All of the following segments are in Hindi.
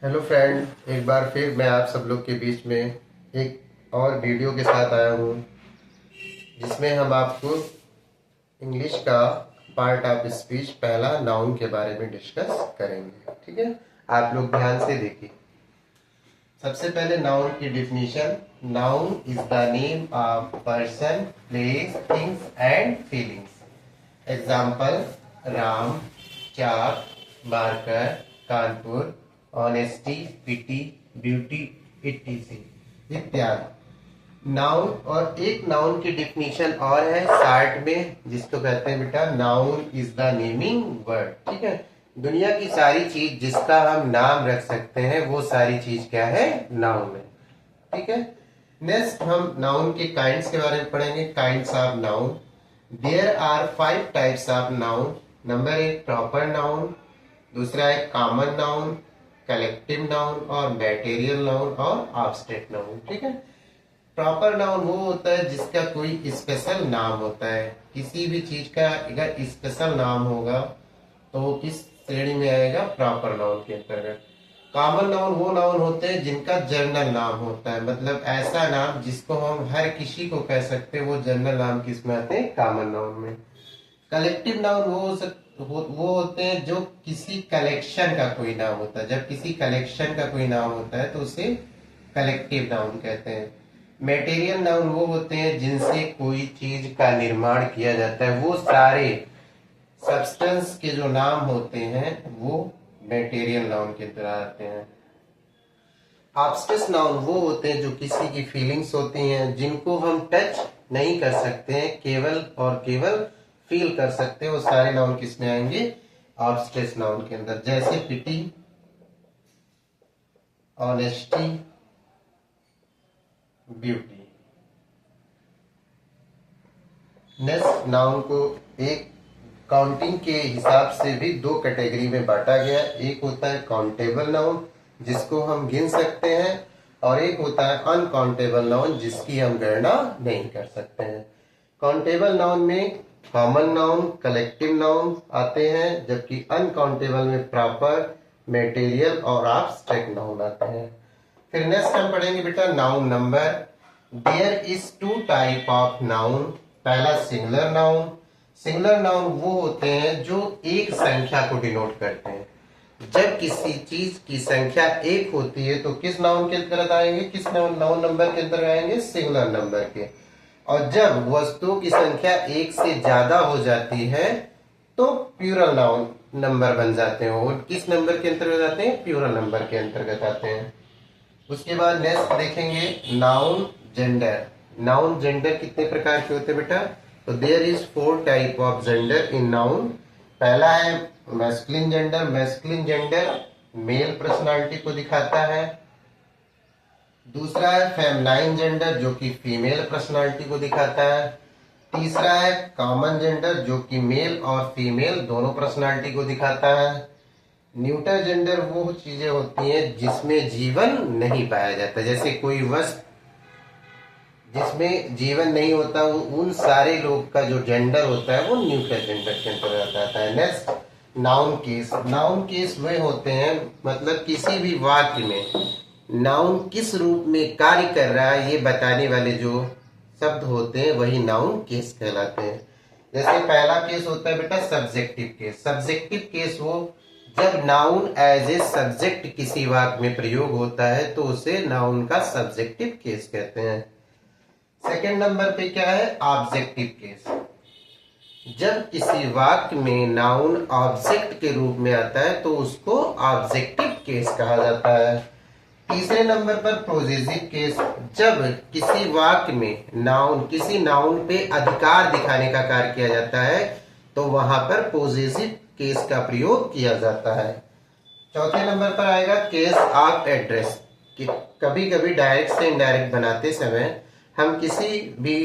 हेलो फ्रेंड, एक बार फिर मैं आप सब लोग के बीच में एक और वीडियो के साथ आया हूँ जिसमें हम आपको इंग्लिश का पार्ट ऑफ स्पीच पहला नाउन के बारे में डिस्कस करेंगे। ठीक है, आप लोग ध्यान से देखिए। सबसे पहले नाउन की definition. Noun is the name of person, place, things and feelings. Example: Ram, chalk, marker, Kanpur, honesty, pity, beauty, ETC इत्यादि। नाउन और एक नाउन की डिफिनीशन और है शार्ट में, जिसको कहते हैं बेटा noun is the naming word. ठीक है, दुनिया की सारी चीज जिसका हम नाम रख सकते हैं वो सारी चीज क्या है? नाउन है। ठीक है, नेक्स्ट हम नाउन के काइंड्स के बारे में पढ़ेंगे। Kinds of noun. There are 5 types of noun. Number 1 proper noun, दूसरा है कॉमन नाउन, कलेक्टिव नाउन और मैटेरियल नाउन और ऑब्स्ट्रैक्ट नाउन। ठीक है, प्रॉपर नाउन वो होता है जिसका कोई स्पेशल नाम होता है। किसी भी चीज का अगर स्पेशल नाम होगा तो वो किस श्रेणी में आएगा? प्रॉपर नाउन के अंतर्गत। कॉमन नाउन वो नाउन होते हैं जिनका जनरल नाम होता है, मतलब ऐसा नाम जिसको हम हर किसी को कह सकते हैं, वो जनरल नाम किस में आते हैं? कॉमन नाउन में। कलेक्टिव नाउन वो होते हैं जो किसी कलेक्शन का कोई नाम होता है। जब किसी कलेक्शन का कोई नाम होता है तो उसे कलेक्टिव नाउन कहते हैं। मटेरियल नाउन वो होते हैं जिनसे कोई चीज का निर्माण किया जाता है। वो सारे सब्सटेंस के जो नाम होते हैं वो मटेरियल नाउन के अंदर आते हैं। ऑब्स्ट्रैक्ट नाउन वो होते हैं जो किसी की फीलिंग्स होती हैं, जिनको हम टच नहीं कर सकते हैं, केवल और केवल फील कर सकते हैं। वो सारे नाउन किस में आएंगे? ऑब्स्ट्रैक्ट नाउन के अंदर। जैसे पिटी, ऑनेस्टी, ब्यूटी। नेक्स्ट, नाउन को एक काउंटिंग के हिसाब से भी 2 कैटेगरी में बांटा गया। एक होता है काउंटेबल नाउन जिसको हम गिन सकते हैं, और एक होता है अनकाउंटेबल नाउन जिसकी हम गणना नहीं कर सकते हैं। काउंटेबल नाउन में कॉमन नाउन, कलेक्टिव नाउन आते हैं, जबकि अनकाउंटेबल में प्रॉपर, मटेरियल और ऑब्स्ट्रैक्ट नाउन आते हैं। फिर नेक्स्ट हम पढ़ेंगे बेटा noun number. There is 2 type of noun. पहला सिंगुलर नाउन। सिंगुलर नाउन वो होते हैं जो एक संख्या को डिनोट करते हैं। जब किसी चीज की संख्या 1 होती है तो किस नाउन के अंतर्गत आएंगे? किस नाउन नंबर के अंतर्गत आएंगे? सिंगुलर नंबर के। और जब वस्तुओं की संख्या 1 से ज्यादा हो जाती है तो प्लूरल नाउन नंबर बन जाते हैं। वो किस नंबर के अंतर्गत आते हैं? प्लूरल नंबर के अंतर्गत आते हैं। उसके बाद नेक्स्ट देखेंगे नाउन जेंडर। नाउन जेंडर कितने प्रकार के होते हैं बेटा? तो there is 4 type of gender in noun. पहला है masculine gender. Masculine gender male personality को दिखाता है। दूसरा है फेमिनाइन जेंडर जो कि फीमेल पर्सनालिटी को दिखाता है। तीसरा है कॉमन जेंडर जो कि मेल और फीमेल दोनों पर्सनालिटी को दिखाता है। न्यूटर जेंडर वो चीजें होती हैं जिसमें जीवन नहीं पाया जाता, जैसे कोई वस्तु जिसमें जीवन नहीं होता, वो उन सारे लोग का जो जेंडर होता है वो न्यूटर जेंडर के अंतर्गत आता है। Next noun case. Noun case वे होते हैं, मतलब किसी भी वाक्य में नाउन किस रूप में कार्य कर रहा है ये बताने वाले जो शब्द होते हैं वही नाउन केस कहलाते हैं। जैसे पहला केस होता है बेटा सब्जेक्टिव केस। सब्जेक्टिव केस वो जब नाउन एज ए सब्जेक्ट किसी वाक्य में प्रयोग होता है तो उसे नाउन का सब्जेक्टिव केस कहते हैं। सेकंड नंबर पे क्या है? Objective case. जब किसी वाक्य में नाउन ऑब्जेक्ट के रूप में आता है तो उसको ऑब्जेक्टिव केस कहा जाता है। तीसरे नंबर पर पॉसेसिव केस। जब किसी वाक्य में नाउन किसी नाउन पे अधिकार दिखाने का कार्य किया जाता है तो वहां पर पॉसेसिव केस का प्रयोग किया जाता है। चौथे नंबर पर आएगा केस ऑफ एड्रेस। कि कभी कभी डायरेक्ट से इनडायरेक्ट बनाते समय हम किसी भी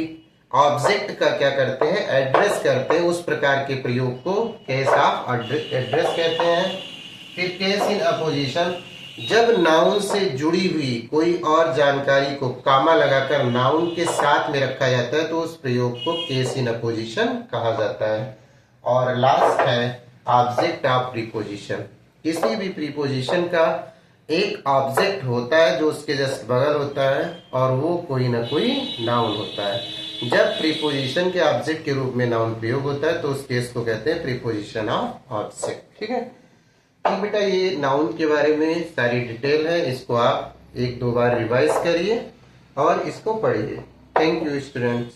ऑब्जेक्ट का क्या करते हैं? एड्रेस करते हैं। उस प्रकार के प्रयोग को केस ऑफ एड्रेस कहते हैं। फिर केस इन अपोजिशन। जब नाउन से जुड़ी हुई कोई और जानकारी को कामा लगाकर नाउन के साथ में रखा जाता है तो उस प्रयोग को केस इन अपोजिशन कहा जाता है। और लास्ट है ऑब्जेक्ट ऑफ प्रीपोजिशन। किसी भी प्रीपोजिशन का एक ऑब्जेक्ट होता है जो उसके जस्ट बगल होता है और वो कोई ना कोई नाउन होता है। जब प्रीपोजिशन के ऑब्जेक्ट के रूप में नाउन प्रयोग होता है तो उस केस को कहते हैं प्रीपोजिशन ऑफ ऑब्जेक्ट। ठीक है, तो बेटा ये नाउन के बारे में सारी डिटेल है, इसको आप एक दो बार रिवाइज करिए और इसको पढ़िए। Thank you students.